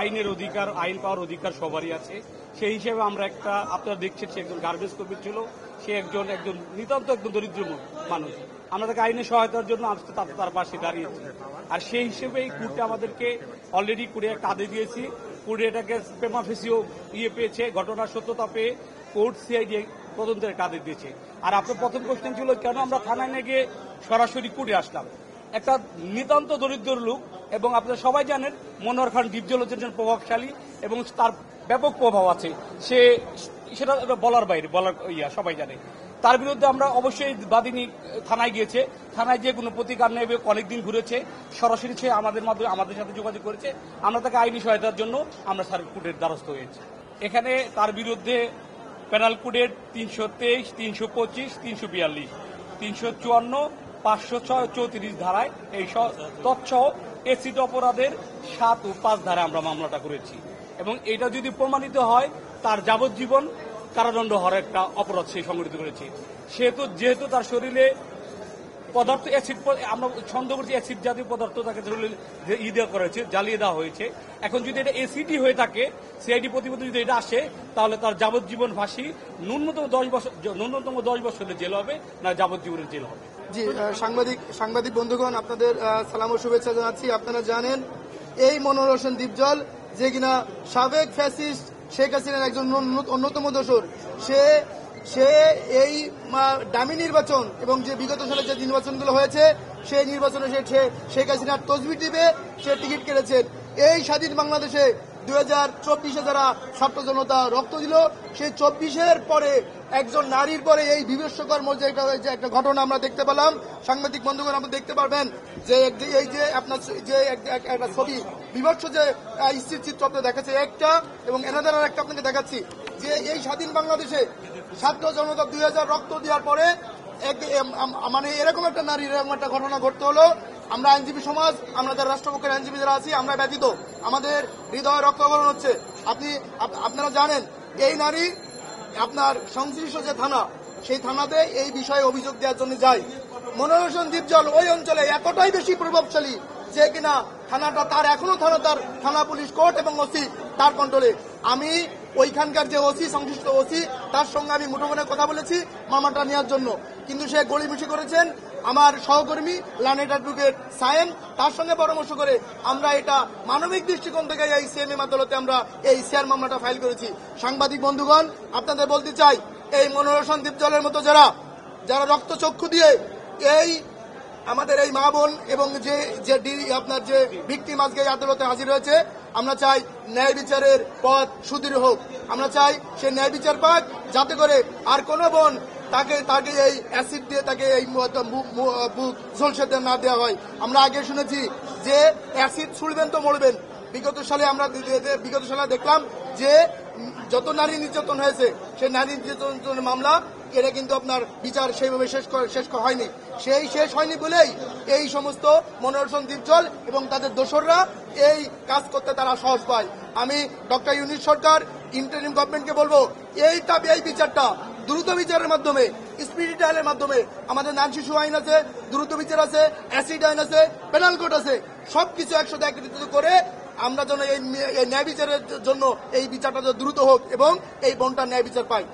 আইনের অধিকার, আইন পাওয়ার অধিকার সবারই আছে। সেই হিসেবে আমরা একটা, আপনারা দেখছেন সে একজন গার্বেজ কর্মী ছিল, সে একজন নিতান্ত একদম দরিদ্র মানুষ। আমরা তাকে আইনের সহায়তার জন্য তার পাশে দাঁড়িয়েছি। আর সেই হিসেবে এই কোর্টে আমাদেরকে অলরেডি কুড়িয়ে কাঁদে দিয়েছি। কুড়িয়ে এটাকে প্রেমা ফেসিও পেয়েছে, ঘটনার সত্যতা পেয়ে কোর্ট সিআইডি তদন্তের কাঁদে দিয়েছে। আর আপনার প্রথম কোশ্চেন ছিল কেন আমরা থানায় না গিয়ে সরাসরি কুড়ে আসলাম। একটা নিতান্ত দরিদ্র লোক, এবং আপনারা সবাই জানেন মনোহর খান ডিপজল হচ্ছেন প্রভাবশালী এবং তার ব্যাপক প্রভাব আছে। সেটা বলার বাইরে, সবাই জানে। তার বিরুদ্ধে আমরা অবশ্যই বাদিনী থানায় গিয়েছে, থানায় যে কোনো প্রতিকার নেবে, অনেকদিন ঘুরেছে, সরাসরি সে আমাদের সাথে যোগাযোগ করেছে। আমরা তাকে আইনি সহায়তার জন্য আমরা সার্কুটের দ্বারস্থ হয়েছি। এখানে তার বিরুদ্ধে পেনাল কোডের 323, 325, 342, 354, 506, 34 ধারায় এই তৎসহ এসিড অপরাধের 7 ও 5 ধারায় আমরা মামলাটা করেছি। এবং এটা যদি প্রমাণিত হয় তার যাবজ্জীবন কারাদণ্ড হওয়ার একটা অপরাধ সে সংগঠিত করেছে। যেহেতু তার শরীরে পদার্থ অ্যাসিড, আমরা সন্দেহ করছি অ্যাসিড জাতীয় পদার্থ তাকে জ্বালিয়ে দেওয়া হয়েছে। এখন যদি এটা এসিডি হয়ে থাকে, সিআইডি প্রতিবেদন যদি এটা আসে, তাহলে তার যাবজ্জীবন ফাঁসি, ন্যূনতম 10 বছরের জেল হবে, না যাবজ্জীবনের জেল হবে। জি, সাংবাদিক বন্ধুগণ, আপনাদের সালাম ও শুভেচ্ছা জানাচ্ছি। আপনারা জানেন এই মনোহর হোসেন ডিপজল, যে কিনা সাবেক ফ্যাসিস্ট শেখ হাসিনার একজন অন্যতম দোসর, সে এই ডামি নির্বাচন এবং যে বিগত সালে যে নির্বাচনগুলো হয়েছে সেই নির্বাচনে সে শেখ হাসিনার তসবির টিপে সে টিকিট কেটেছেন। এই স্বাধীন বাংলাদেশে 2024-এ যারা ছাত্র জনতা রক্ত দিল, সেই 24-এর পরে একজন নারীর পরে এই বিভৎসকর যে একটা ঘটনা আমরা দেখতে পেলাম। সাংবাদিক বন্ধুগণ, আপনি দেখতে পারবেন যে এই যে আপনার যে একটা ছবি বিভৎস যে স্থির চিত্র আপনি দেখাচ্ছে একটা, এবং এনাদের আর একটা আপনাকে দেখাচ্ছি যে এই স্বাধীন বাংলাদেশে ছাত্র জনতা 2000 রক্ত দেওয়ার পরে মানে এরকম একটা নারীর এরকম একটা ঘটনা ঘটতে হলো। আমরা আইনজীবী সমাজ, আমরা যারা রাষ্ট্রপক্ষের আইনজীবী যারা আছি, আমরা ব্যতীত, আমাদের হৃদয়ে রক্তক্ষরণ হচ্ছে। আপনারা জানেন এই নারী আপনার সংশ্লিষ্ট যে থানা, সেই থানাতে এই বিষয়ে অভিযোগ দেওয়ার জন্য যায়। মনোহর হোসেন ডিপজল ওই অঞ্চলে এতটাই বেশি প্রভাবশালী যে কিনা থানাটা তার এখনো থানা পুলিশ কোর্ট এবং ওসি তার কন্ট্রোলে। আমি ওইখানকার যে ওসি, সংশ্লিষ্ট ওসি, তার সঙ্গে আমি মুঠোফোনে কথা বলেছি মামলাটা নেওয়ার জন্য, কিন্তু সে গড়িমসি করেছেন। আমার সহকর্মী লানেট অ্যাডভোকেট সায়েম, তার সঙ্গে পরামর্শ করে আমরা এটা মানবিক দৃষ্টিকোণ থেকে এই সিএমএম আদালতে আমরা এই শেয়ার মামলাটা ফাইল করেছি। সাংবাদিক বন্ধুগণ, আপনাদের বলতে চাই, এই মনোহর হোসেন ডিপজলের মতো যারা রক্তচক্ষু দিয়ে এই আমাদের এই মা বোন এবং আপনার যে ভিকটিম আজকে আদালতে হাজির হয়েছে, আমরা চাই ন্যায় বিচারের পথ সুদৃঢ় হোক। আমরা চাই সে ন্যায় বিচার পাক, যাতে করে আর কোনো বোন তাকে এই অ্যাসিড দিয়ে তাকে এই বুক ঝলসে না দেওয়া হয়। আমরা আগে শুনেছি যে অ্যাসিড ছুড়বেন তো মরবেন। বিগত সালে দেখলাম যে যত নারী নির্যাতন হয়েছে, সেই নারী নির্যাতনের মামলা এটা কিন্তু আপনার বিচার সেইভাবে শেষ হয়নি। সেই শেষ হয়নি বলেই এই সমস্ত মনোহর হোসেন ডিপজল এবং তাদের দোসররা এই কাজ করতে তারা সহজ পায়। আমি ডক্টর ইউনূস সরকার, ইন্টারিম গভর্নমেন্টকে বলবো, এই বিচারটা দ্রুত বিচারের মাধ্যমে, স্পিডি ট্রায়ালের মাধ্যমে, আমাদের নারী শিশু আইন আছে, দ্রুত বিচার আছে, অ্যাসিড আইন আছে, পেনাল কোড আছে, সবকিছু একসাথে একত্রিত করে আমরা যেন এই ন্যায় বিচারের জন্য এই বিচারটা দ্রুত হোক এবং এই বোনটা ন্যায় বিচার পাই।